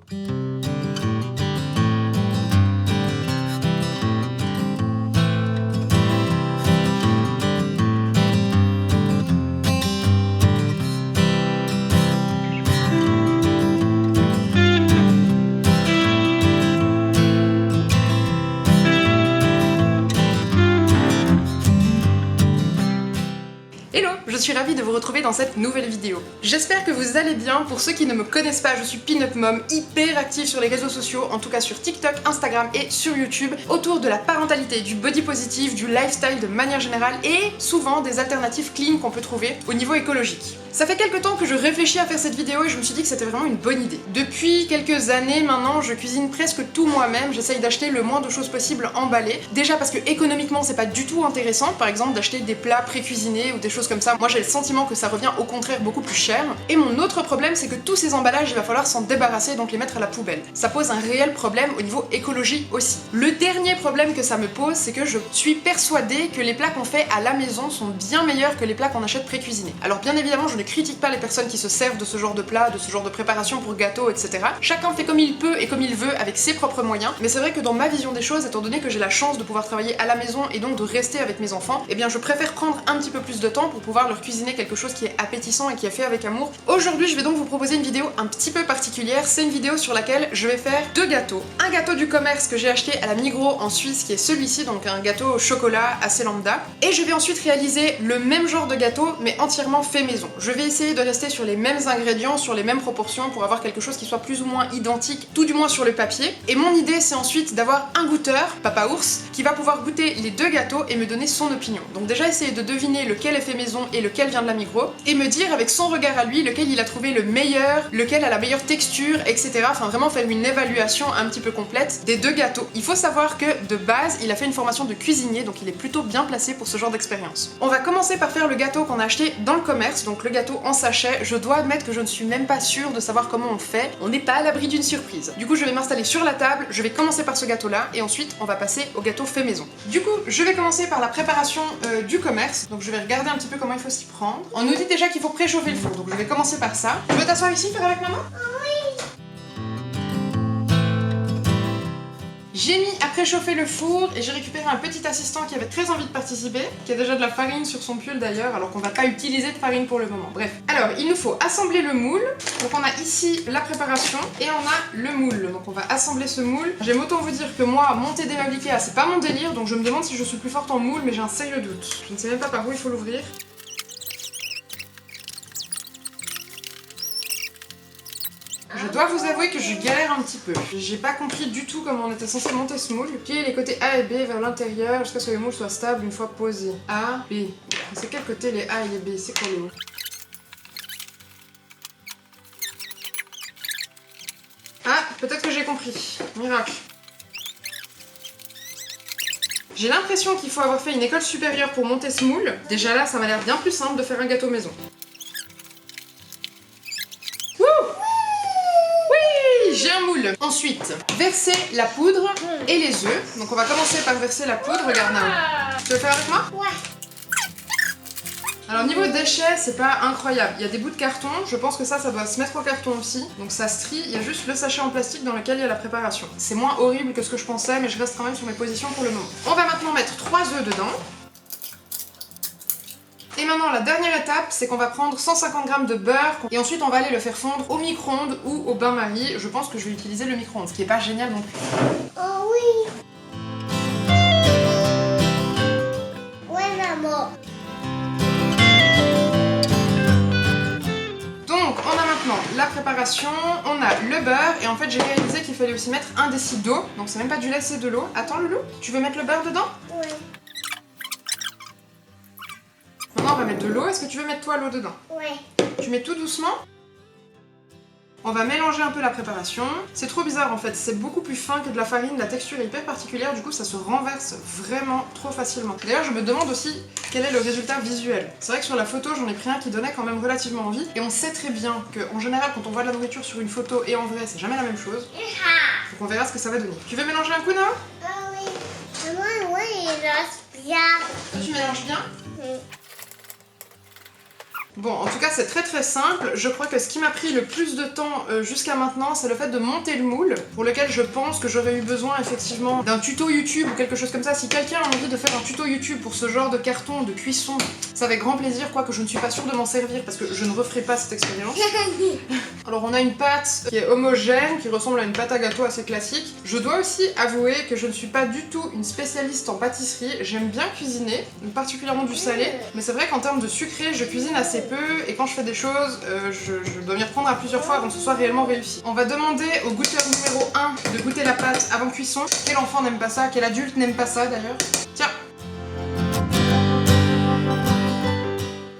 Je suis ravie de vous retrouver dans cette nouvelle vidéo. J'espère que vous allez bien. Pour ceux qui ne me connaissent pas, je suis Pin-Up Mom, hyper active sur les réseaux sociaux, en tout cas sur TikTok, Instagram et sur YouTube, autour de la parentalité, du body positive, du lifestyle de manière générale et souvent des alternatives clean qu'on peut trouver au niveau écologique. Ça fait quelques temps que je réfléchis à faire cette vidéo et je me suis dit que c'était vraiment une bonne idée. Depuis quelques années maintenant, je cuisine presque tout moi-même, j'essaye d'acheter le moins de choses possible emballées. Déjà parce que économiquement c'est pas du tout intéressant, par exemple d'acheter des plats pré-cuisinés ou des choses comme ça. Moi j'ai le sentiment que ça revient au contraire beaucoup plus cher. Et mon autre problème c'est que tous ces emballages il va falloir s'en débarrasser, donc les mettre à la poubelle. Ça pose un réel problème au niveau écologie aussi. Le dernier problème que ça me pose, c'est que je suis persuadée que les plats qu'on fait à la maison sont bien meilleurs que les plats qu'on achète pré-cuisinés. Alors bien évidemment je ne critique pas les personnes qui se servent de ce genre de plats, de ce genre de préparation pour gâteaux, etc. Chacun fait comme il peut et comme il veut avec ses propres moyens, mais c'est vrai que dans ma vision des choses, étant donné que j'ai la chance de pouvoir travailler à la maison et donc de rester avec mes enfants, eh bien je préfère prendre un petit peu plus de temps pour pouvoir leur cuisiner quelque chose qui est appétissant et qui est fait avec amour. Aujourd'hui je vais donc vous proposer une vidéo un petit peu particulière, c'est une vidéo sur laquelle je vais faire deux gâteaux. Un gâteau du commerce que j'ai acheté à la Migros en Suisse qui est celui-ci, donc un gâteau au chocolat assez lambda, et je vais ensuite réaliser le même genre de gâteau mais entièrement fait maison. Je vais essayer de rester sur les mêmes ingrédients, sur les mêmes proportions pour avoir quelque chose qui soit plus ou moins identique, tout du moins sur le papier. Et mon idée c'est ensuite d'avoir un goûteur, Papa Ours, qui va pouvoir goûter les deux gâteaux et me donner son opinion. Donc déjà essayer de deviner lequel est fait maison et lequel vient de la Migros, et me dire avec son regard à lui lequel il a trouvé le meilleur, lequel a la meilleure texture, etc. Enfin vraiment faire une évaluation un petit peu complète des deux gâteaux. Il faut savoir que de base il a fait une formation de cuisinier, donc il est plutôt bien placé pour ce genre d'expérience. On va commencer par faire le gâteau qu'on a acheté dans le commerce, donc le gâteau en sachet. Je dois admettre que je ne suis même pas sûre de savoir comment on le fait, on n'est pas à l'abri d'une surprise. Du coup je vais m'installer sur la table, je vais commencer par ce gâteau là et ensuite on va passer au gâteau fait maison. Du coup je vais commencer par la préparation du commerce, donc je vais regarder un petit peu comment il faut s'y prendre. On nous dit déjà qu'il faut préchauffer le four, donc je vais commencer par ça. Tu veux t'asseoir ici, faire avec maman? J'ai mis à préchauffer le four et j'ai récupéré un petit assistant qui avait très envie de participer, qui a déjà de la farine sur son pull d'ailleurs, alors qu'on va pas utiliser de farine pour le moment. Bref. Alors, il nous faut assembler le moule. Donc on a ici la préparation et on a le moule. Donc on va assembler ce moule. J'aime autant vous dire que moi, monter des meubles Ikea, c'est pas mon délire, donc je me demande si je suis plus forte en moule, mais j'ai un sérieux doute. Je ne sais même pas par où il faut l'ouvrir. Je dois vous avouer que je galère un petit peu. J'ai pas compris du tout comment on était censé monter ce moule. Plier les côtés A et B vers l'intérieur jusqu'à ce que le moule soit stable une fois posé. A, B. C'est quel côté les A et les B? C'est quoi les mots? Ah, peut-être que j'ai compris. Miracle. J'ai l'impression qu'il faut avoir fait une école supérieure pour monter ce moule. Déjà là, ça m'a l'air bien plus simple de faire un gâteau maison. J'ai un moule. Ensuite, verser la poudre et les œufs. Donc on va commencer par verser la poudre, regarde Nao. Tu veux le faire avec moi? Ouais. Alors niveau déchets, c'est pas incroyable. Il y a des bouts de carton, je pense que ça doit se mettre au carton aussi. Donc ça se trie, il y a juste le sachet en plastique dans lequel il y a la préparation. C'est moins horrible que ce que je pensais, mais je reste quand même sur mes positions pour le moment. On va maintenant mettre 3 œufs dedans. Et maintenant la dernière étape, c'est qu'on va prendre 150 g de beurre et ensuite on va aller le faire fondre au micro-ondes ou au bain-marie. Je pense que je vais utiliser le micro-ondes, ce qui est pas génial non plus. Oh oui. Ouais maman. Donc on a maintenant la préparation, on a le beurre et en fait j'ai réalisé qu'il fallait aussi mettre 1 déci d'eau. Donc c'est même pas du lait, c'est de l'eau. Attends Loulou, tu veux mettre le beurre dedans? Ouais. Maintenant on va mettre de l'eau, est-ce que tu veux mettre toi l'eau dedans? Ouais. Tu mets tout doucement. On va mélanger un peu la préparation. C'est trop bizarre en fait, c'est beaucoup plus fin que de la farine, la texture est hyper particulière, du coup ça se renverse vraiment trop facilement. D'ailleurs je me demande aussi quel est le résultat visuel. C'est vrai que sur la photo j'en ai pris un qui donnait quand même relativement envie, et on sait très bien qu'en général quand on voit de la nourriture sur une photo et en vrai c'est jamais la même chose. Donc on verra ce que ça va donner. Tu veux mélanger un coup Nao? Ah oui. Maman, ouais, il reste bien. Toi tu mélanges bien? Bon, en tout cas, c'est très simple. Je crois que ce qui m'a pris le plus de temps jusqu'à maintenant, c'est le fait de monter le moule, pour lequel je pense que j'aurais eu besoin effectivement d'un tuto YouTube ou quelque chose comme ça. Si quelqu'un a envie de faire un tuto YouTube pour ce genre de carton de cuisson, c'est avec grand plaisir, quoique je ne suis pas sûre de m'en servir parce que je ne referai pas cette expérience. Alors on a une pâte qui est homogène, qui ressemble à une pâte à gâteau assez classique. Je dois aussi avouer que je ne suis pas du tout une spécialiste en pâtisserie. J'aime bien cuisiner, particulièrement du salé, mais c'est vrai qu'en termes de sucré, je cuisine assez peu et quand je fais des choses, je dois m'y reprendre à plusieurs fois avant que ce soit réellement réussi. On va demander au goûteur numéro 1 de goûter la pâte avant cuisson. Quel enfant n'aime pas ça? Quel adulte n'aime pas ça d'ailleurs? Tiens!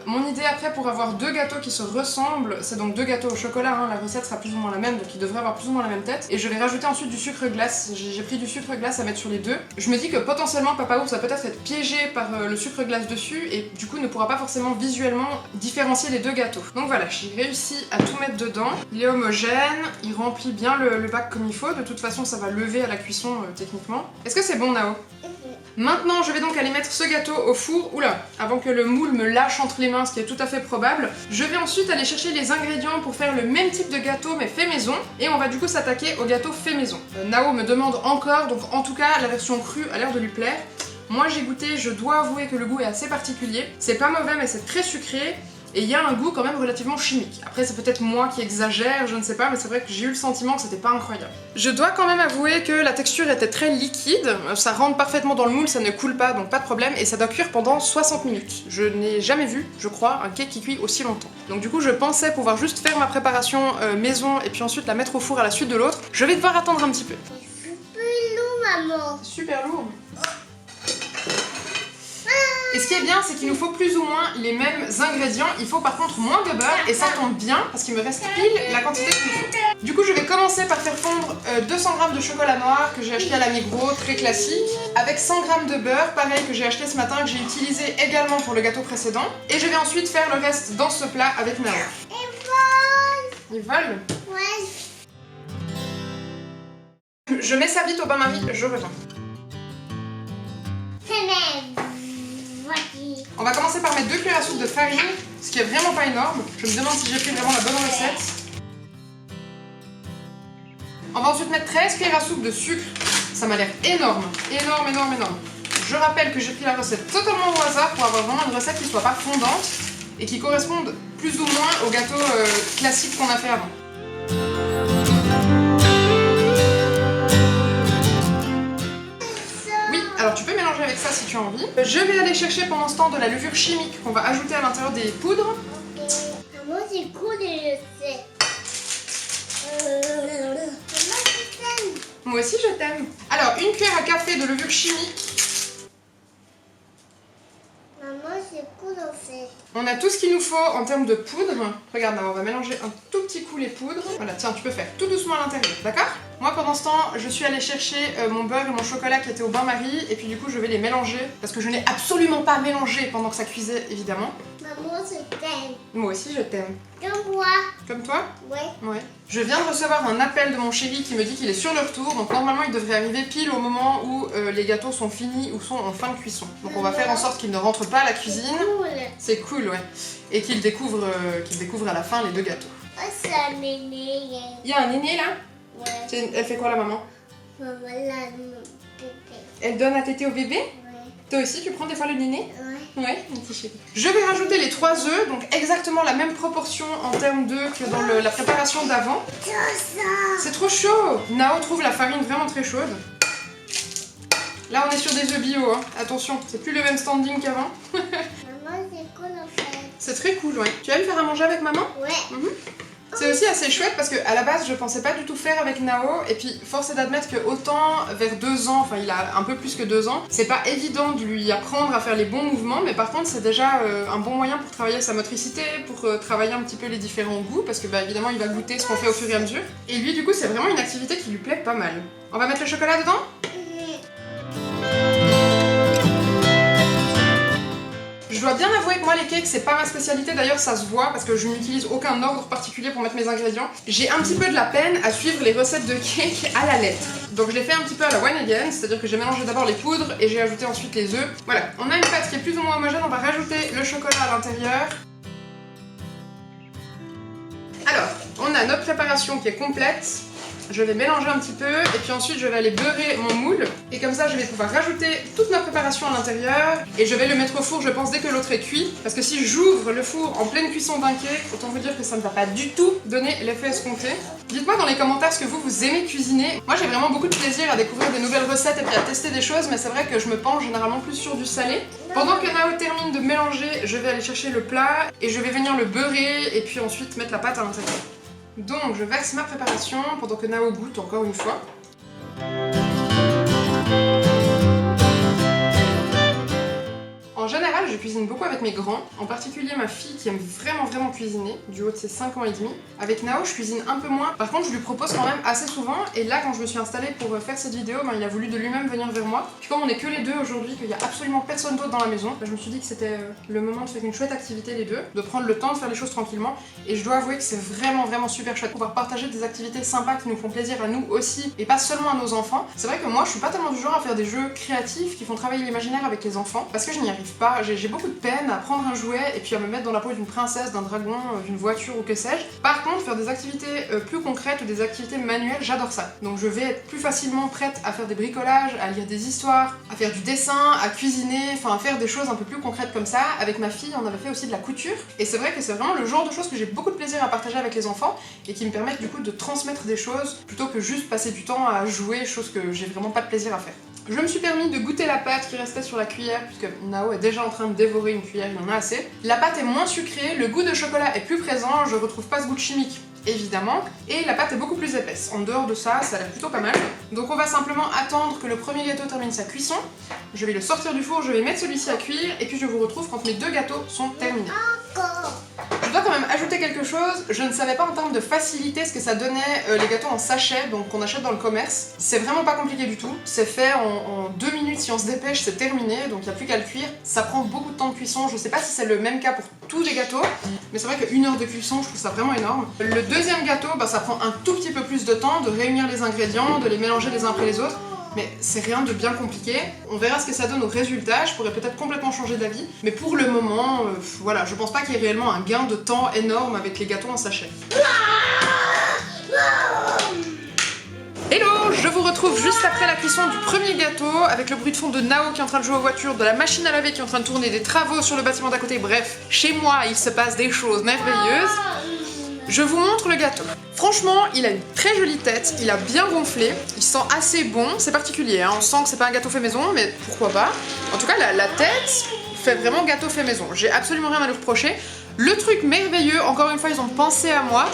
Mon idée après pour avoir deux gâteaux qui se ressemblent, c'est donc deux gâteaux au chocolat, hein, la recette sera plus ou moins la même, donc ils devraient avoir plus ou moins la même tête. Et je vais rajouter ensuite du sucre glace, j'ai pris du sucre glace à mettre sur les deux. Je me dis que potentiellement Papa Ours va peut-être être piégé par le sucre glace dessus et du coup ne pourra pas forcément visuellement différencier les deux gâteaux. Donc voilà, j'ai réussi à tout mettre dedans. Il est homogène, il remplit bien le bac comme il faut, de toute façon ça va lever à la cuisson techniquement. Est-ce que c'est bon Nao? Maintenant, je vais donc aller mettre ce gâteau au four, oula, avant que le moule me lâche entre les mains, ce qui est tout à fait probable. Je vais ensuite aller chercher les ingrédients pour faire le même type de gâteau, mais fait maison, et on va du coup s'attaquer au gâteau fait maison. Nao me demande encore, donc en tout cas, la version crue a l'air de lui plaire. Moi j'ai goûté, je dois avouer que le goût est assez particulier. C'est pas mauvais, mais c'est très sucré. Et il y a un goût quand même relativement chimique. Après c'est peut-être moi qui exagère, je ne sais pas, mais c'est vrai que j'ai eu le sentiment que c'était pas incroyable. Je dois quand même avouer que la texture était très liquide, ça rentre parfaitement dans le moule, ça ne coule pas, donc pas de problème, et ça doit cuire pendant 60 minutes. Je n'ai jamais vu, je crois, un cake qui cuit aussi longtemps. Donc du coup je pensais pouvoir juste faire ma préparation maison et puis ensuite la mettre au four à la suite de l'autre. Je vais devoir attendre un petit peu. C'est super lourd, maman. Super lourd. Et ce qui est bien, c'est qu'il nous faut plus ou moins les mêmes ingrédients. Il faut par contre moins de beurre et ça tombe bien parce qu'il me reste pile la quantité qu'il faut. Du coup, je vais commencer par faire fondre 200 g de chocolat noir que j'ai acheté à la Migros, très classique, avec 100 g de beurre, pareil que j'ai acheté ce matin, que j'ai utilisé également pour le gâteau précédent. Et je vais ensuite faire le reste dans ce plat avec Nao. Ils volent? Ouais. Je mets ça vite au bain-marie, je reviens. On va commencer par mettre 2 cuillères à soupe de farine, ce qui est vraiment pas énorme. Je me demande si j'ai pris vraiment la bonne recette. On va ensuite mettre 13 cuillères à soupe de sucre. Ça m'a l'air énorme, énorme. Je rappelle que j'ai pris la recette totalement au hasard pour avoir vraiment une recette qui soit pas fondante et qui corresponde plus ou moins au gâteau classique qu'on a fait avant. Alors tu peux mélanger avec ça si tu as envie. Je vais aller chercher pendant ce temps de la levure chimique qu'on va ajouter à l'intérieur des poudres. Maman, c'est cool de le Moi aussi je t'aime. Alors une cuillère à café de levure chimique. Maman, c'est cool en fait. On a tout ce qu'il nous faut en termes de poudre. Regarde là, on va mélanger un tout petit coup les poudres. Voilà, tiens, tu peux faire tout doucement à l'intérieur, d'accord? Moi pendant ce temps, je suis allée chercher mon beurre et mon chocolat qui étaient au bain-marie et puis du coup je vais les mélanger parce que je n'ai absolument pas mélangé pendant que ça cuisait évidemment. Maman, je t'aime. Moi aussi je t'aime. Comme moi. Comme toi? Ouais. Ouais. Je viens de recevoir un appel de mon chéri qui me dit qu'il est sur le retour, donc normalement il devrait arriver pile au moment où les gâteaux sont finis ou sont en fin de cuisson. Donc on va faire en sorte qu'il ne rentre pas à la cuisine. Cool. C'est cool, ouais. Et qu'il découvre à la fin les deux gâteaux. Oh, c'est un néné. Il y a un aîné là? Ouais. Elle fait quoi la maman? Maman, là, bébé. Elle donne à téter au bébé? Ouais. Toi aussi tu prends des fois le néné? Ouais. Ouais, mon petit chéri. Je vais rajouter les 3 œufs, donc exactement la même proportion en termes d'œufs que dans la préparation d'avant. Tout ça. C'est trop chaud! Nao trouve la farine vraiment très chaude. Là on est sur des œufs bio, hein. Attention, c'est plus le même standing qu'avant. Maman, c'est cool en fait. C'est très cool, ouais. Tu aimes faire à manger avec maman? Ouais. C'est aussi assez chouette parce que à la base je pensais pas du tout faire avec Nao et puis force est d'admettre que autant vers 2 ans, enfin il a un peu plus que 2 ans, c'est pas évident de lui apprendre à faire les bons mouvements, mais par contre c'est déjà un bon moyen pour travailler sa motricité, pour travailler un petit peu les différents goûts parce que bah évidemment il va goûter ce qu'on fait au fur et à mesure. Et lui du coup c'est vraiment une activité qui lui plaît pas mal. On va mettre le chocolat dedans? Je dois bien avouer que moi les cakes c'est pas ma spécialité, d'ailleurs ça se voit parce que je n'utilise aucun ordre particulier pour mettre mes ingrédients. J'ai un petit peu de la peine à suivre les recettes de cake à la lettre. Donc je l'ai fait un petit peu à la one again, c'est-à-dire que j'ai mélangé d'abord les poudres et j'ai ajouté ensuite les œufs. Voilà, on a une pâte qui est plus ou moins homogène, on va rajouter le chocolat à l'intérieur. on a notre préparation qui est complète. Je vais mélanger un petit peu et puis ensuite je vais aller beurrer mon moule et comme ça je vais pouvoir rajouter toute ma préparation à l'intérieur et je vais le mettre au four je pense dès que l'autre est cuit parce que si j'ouvre le four en pleine cuisson d'un cake, autant vous dire que ça ne va pas du tout donner l'effet escompté. Dites-moi dans les commentaires ce que vous aimez cuisiner. Moi j'ai vraiment beaucoup de plaisir à découvrir des nouvelles recettes et puis à tester des choses mais c'est vrai que je me penche généralement plus sur du salé. Pendant que Nao termine de mélanger, je vais aller chercher le plat et je vais venir le beurrer et puis ensuite mettre la pâte à l'intérieur. Donc je verse ma préparation pendant que Nao goûte encore une fois. En général, je cuisine beaucoup avec mes grands, en particulier ma fille qui aime vraiment cuisiner, du haut de ses 5 ans et demi. Avec Nao, je cuisine un peu moins, par contre je lui propose quand même assez souvent, et là quand je me suis installée pour faire cette vidéo, il a voulu de lui-même venir vers moi. Puis comme on est que les deux aujourd'hui, qu'il n'y a absolument personne d'autre dans la maison, je me suis dit que c'était le moment de faire une chouette activité les deux, de prendre le temps de faire les choses tranquillement, et je dois avouer que c'est vraiment super chouette de pouvoir partager des activités sympas qui nous font plaisir à nous aussi, et pas seulement à nos enfants. C'est vrai que moi je suis pas tellement du genre à faire des jeux créatifs qui font travailler l'imaginaire avec les enfants, parce que je n'y arrive pas, j'ai beaucoup de peine à prendre un jouet et puis à me mettre dans la peau d'une princesse, d'un dragon, d'une voiture ou que sais-je. Par contre, faire des activités plus concrètes ou des activités manuelles, j'adore ça. Donc je vais être plus facilement prête à faire des bricolages, à lire des histoires, à faire du dessin, à cuisiner, enfin à faire des choses un peu plus concrètes comme ça. Avec ma fille, on avait fait aussi de la couture et c'est vrai que c'est vraiment le genre de choses que j'ai beaucoup de plaisir à partager avec les enfants et qui me permettent du coup de transmettre des choses plutôt que juste passer du temps à jouer, chose que j'ai vraiment pas de plaisir à faire. Je me suis permis de goûter la pâte qui restait sur la cuillère puisque Nao est déjà en train de dévorer une cuillère, il en a assez. La pâte est moins sucrée, le goût de chocolat est plus présent, je retrouve pas ce goût de chimique évidemment, et la pâte est beaucoup plus épaisse. En dehors de ça, ça a l'air plutôt pas mal. Donc on va simplement attendre que le premier gâteau termine sa cuisson. Je vais le sortir du four, je vais mettre celui-ci à cuire et puis je vous retrouve quand mes deux gâteaux sont terminés. Je dois quand même ajouter quelque chose, je ne savais pas en termes de facilité ce que ça donnait les gâteaux en sachet, donc qu'on achète dans le commerce. C'est vraiment pas compliqué du tout, c'est fait en 2 minutes, si on se dépêche c'est terminé, donc il n'y a plus qu'à le cuire. Ça prend beaucoup de temps de cuisson, je sais pas si c'est le même cas pour tous les gâteaux, mais c'est vrai qu'une heure de cuisson, je trouve ça vraiment énorme. Le deuxième gâteau, ça prend un tout petit peu plus de temps de réunir les ingrédients, de les mélanger les uns après les autres. Mais c'est rien de bien compliqué. On verra ce que ça donne au résultat, je pourrais peut-être complètement changer d'avis. Mais pour le moment, voilà, je pense pas qu'il y ait réellement un gain de temps énorme avec les gâteaux en sachet. Hello, je vous retrouve juste après la cuisson du premier gâteau, avec le bruit de fond de Nao qui est en train de jouer aux voitures, de la machine à laver qui est en train de tourner, des travaux sur le bâtiment d'à côté, bref, chez moi il se passe des choses merveilleuses. Je vous montre le gâteau. Franchement, il a une très jolie tête, il a bien gonflé, il sent assez bon, c'est particulier, hein. On sent que c'est pas un gâteau fait maison, mais pourquoi pas. En tout cas, la tête fait vraiment gâteau fait maison, j'ai absolument rien à lui reprocher. Le truc merveilleux, encore une fois, ils ont pensé à moi.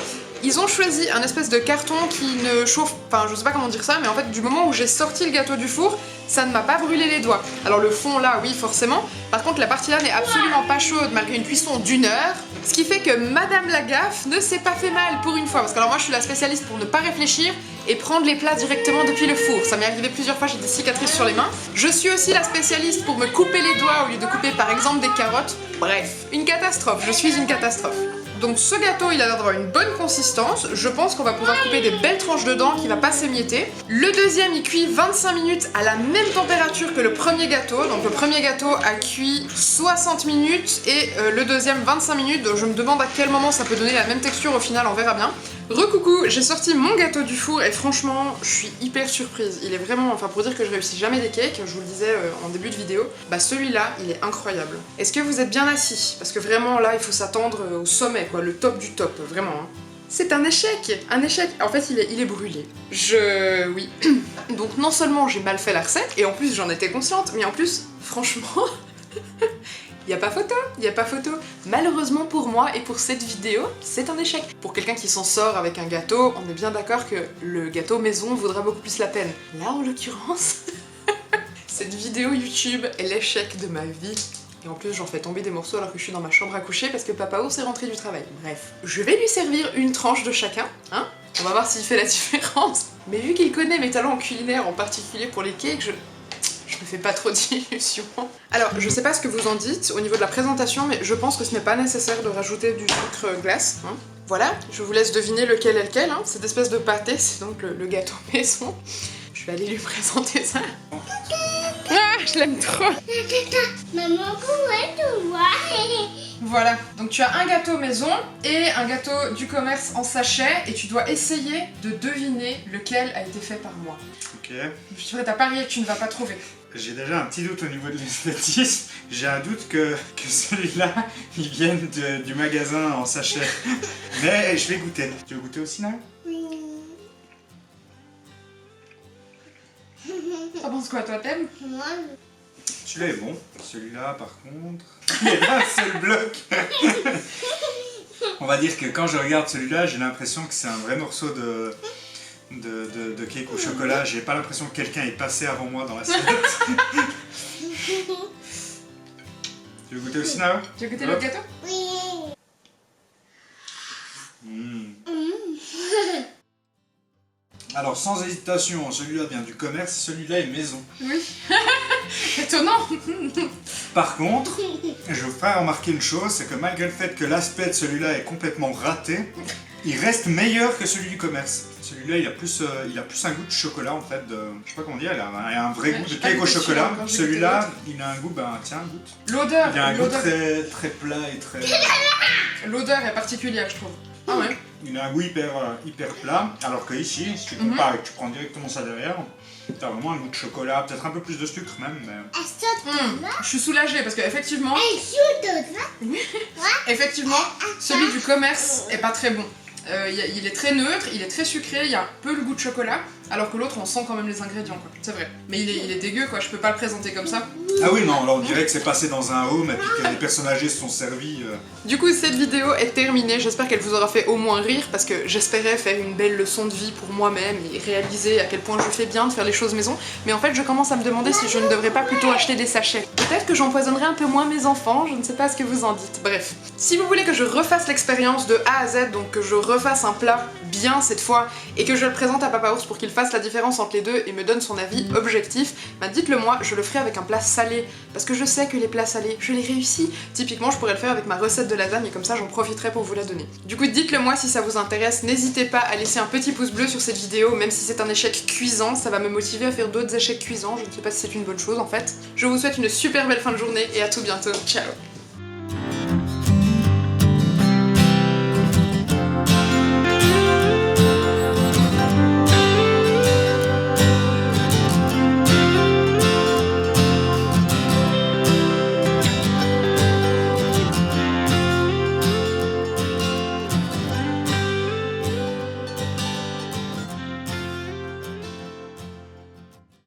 Ils ont choisi un espèce de carton qui ne chauffe, enfin je sais pas comment dire ça, mais en fait du moment où j'ai sorti le gâteau du four, ça ne m'a pas brûlé les doigts. Alors le fond là, oui forcément, par contre la partie là n'est absolument pas chaude malgré une cuisson d'1 heure, ce qui fait que Madame la Gaffe ne s'est pas fait mal pour une fois, parce que alors moi je suis la spécialiste pour ne pas réfléchir et prendre les plats directement depuis le four. Ça m'est arrivé plusieurs fois, j'ai des cicatrices sur les mains. Je suis aussi la spécialiste pour me couper les doigts au lieu de couper par exemple des carottes. Bref, une catastrophe, je suis une catastrophe. Donc ce gâteau, il a l'air d'avoir une bonne consistance. Je pense qu'on va pouvoir couper des belles tranches dedans qui va pas s'émietter. Le deuxième, il cuit 25 minutes à la même température que le premier gâteau. Donc le premier gâteau a cuit 60 minutes et le deuxième 25 minutes. Donc je me demande à quel moment ça peut donner la même texture au final, on verra bien. Recoucou, j'ai sorti mon gâteau du four et franchement, je suis hyper surprise. Il est vraiment, enfin pour dire que je réussis jamais des cakes, je vous le disais en début de vidéo, bah celui-là, il est incroyable. Est-ce que vous êtes bien assis? Parce que vraiment là, il faut s'attendre au sommet, quoi, le top du top, vraiment. Hein. C'est un échec, un échec. En fait, il est brûlé. Oui. Donc non seulement j'ai mal fait la recette, et en plus j'en étais consciente, mais en plus, franchement... Y a pas photo, y a pas photo. Malheureusement pour moi et pour cette vidéo, c'est un échec. Pour quelqu'un qui s'en sort avec un gâteau, on est bien d'accord que le gâteau maison vaudra beaucoup plus la peine. Là en l'occurrence, cette vidéo YouTube est l'échec de ma vie. Et en plus j'en fais tomber des morceaux alors que je suis dans ma chambre à coucher parce que papa ours est rentré du travail. Bref, je vais lui servir une tranche de chacun, hein. On va voir s'il fait la différence. Mais vu qu'il connaît mes talents culinaires, en particulier pour les cakes, je me fais pas trop d'illusions. Alors, je sais pas ce que vous en dites au niveau de la présentation, mais je pense que ce n'est pas nécessaire de rajouter du sucre glace. Hein. Voilà, je vous laisse deviner lequel est lequel. Hein. Cette espèce de pâté, c'est donc le gâteau maison. Je vais aller lui présenter ça. Ah, je l'aime trop. Maman, pourrais te voir? Voilà, donc tu as un gâteau maison et un gâteau du commerce en sachet et tu dois essayer de deviner lequel a été fait par moi. Ok. Je suis prête à parier que tu ne vas pas trouver. J'ai déjà un petit doute au niveau de l'esthétisme. J'ai un doute que celui-là, il vienne du magasin en sachet. Mais je vais goûter. Tu veux goûter aussi, Nala? Oui. T'en penses quoi, toi, t'aimes? Moi, Celui-là est bon. Celui-là, par contre, il y a un seul bloc. On va dire que quand je regarde celui-là, j'ai l'impression que c'est un vrai morceau de cake au chocolat. J'ai pas l'impression que quelqu'un est passé avant moi dans l'assiette. Tu veux goûter aussi, Nala? Tu veux goûter le gâteau? oui. Alors, sans hésitation, celui-là vient du commerce, celui-là est maison. Oui. Étonnant. Par contre, je vous ferai remarquer une chose, c'est que malgré le fait que l'aspect de celui-là est complètement raté, il reste meilleur que celui du commerce. Celui-là, il a plus un goût de chocolat en fait. Je sais pas comment dire, il a un vrai Ouais, goût de j'ai pas cake au goûté chocolat. celui-là, quand j'ai Celui-là, il a un goût, tiens, goûte. L'odeur. Il a un goût très, très plat et très. L'odeur est particulière, je trouve. Ah ouais. Il a un goût hyper plat, alors que ici, si tu compares et que tu prends directement ça derrière, t'as vraiment un goût de chocolat, peut-être un peu plus de sucre même. Mais... Je suis soulagée parce qu'effectivement, Et effectivement, celui du commerce est pas très bon. Il est très neutre, il est très sucré, il y a un peu le goût de chocolat, alors que l'autre on sent quand même les ingrédients quoi, c'est vrai. Mais il est dégueu quoi, je peux pas le présenter comme ça. Ah oui non, là on dirait que c'est passé dans un home et puis que les personnes âgées se sont servis. Du coup cette vidéo est terminée, j'espère qu'elle vous aura fait au moins rire parce que j'espérais faire une belle leçon de vie pour moi-même et réaliser à quel point je fais bien de faire les choses maison, mais en fait je commence à me demander si je ne devrais pas plutôt acheter des sachets. Peut-être que j'empoisonnerai un peu moins mes enfants, je ne sais pas ce que vous en dites, bref. Si vous voulez que je refasse l'expérience de A à Z, donc que je refasse un plat bien cette fois et que je le présente à Papa Ours pour qu'il fasse la différence entre les deux et me donne son avis objectif, dites-le moi, je le ferai avec un plat salé parce que je sais que les plats salés, je les réussis. Typiquement, je pourrais le faire avec ma recette de lasagne et comme ça j'en profiterai pour vous la donner. Du coup, dites-le moi si ça vous intéresse, n'hésitez pas à laisser un petit pouce bleu sur cette vidéo, même si c'est un échec cuisant, ça va me motiver à faire d'autres échecs cuisants, je ne sais pas si c'est une bonne chose en fait. Je vous souhaite une super belle fin de journée et à tout bientôt, ciao.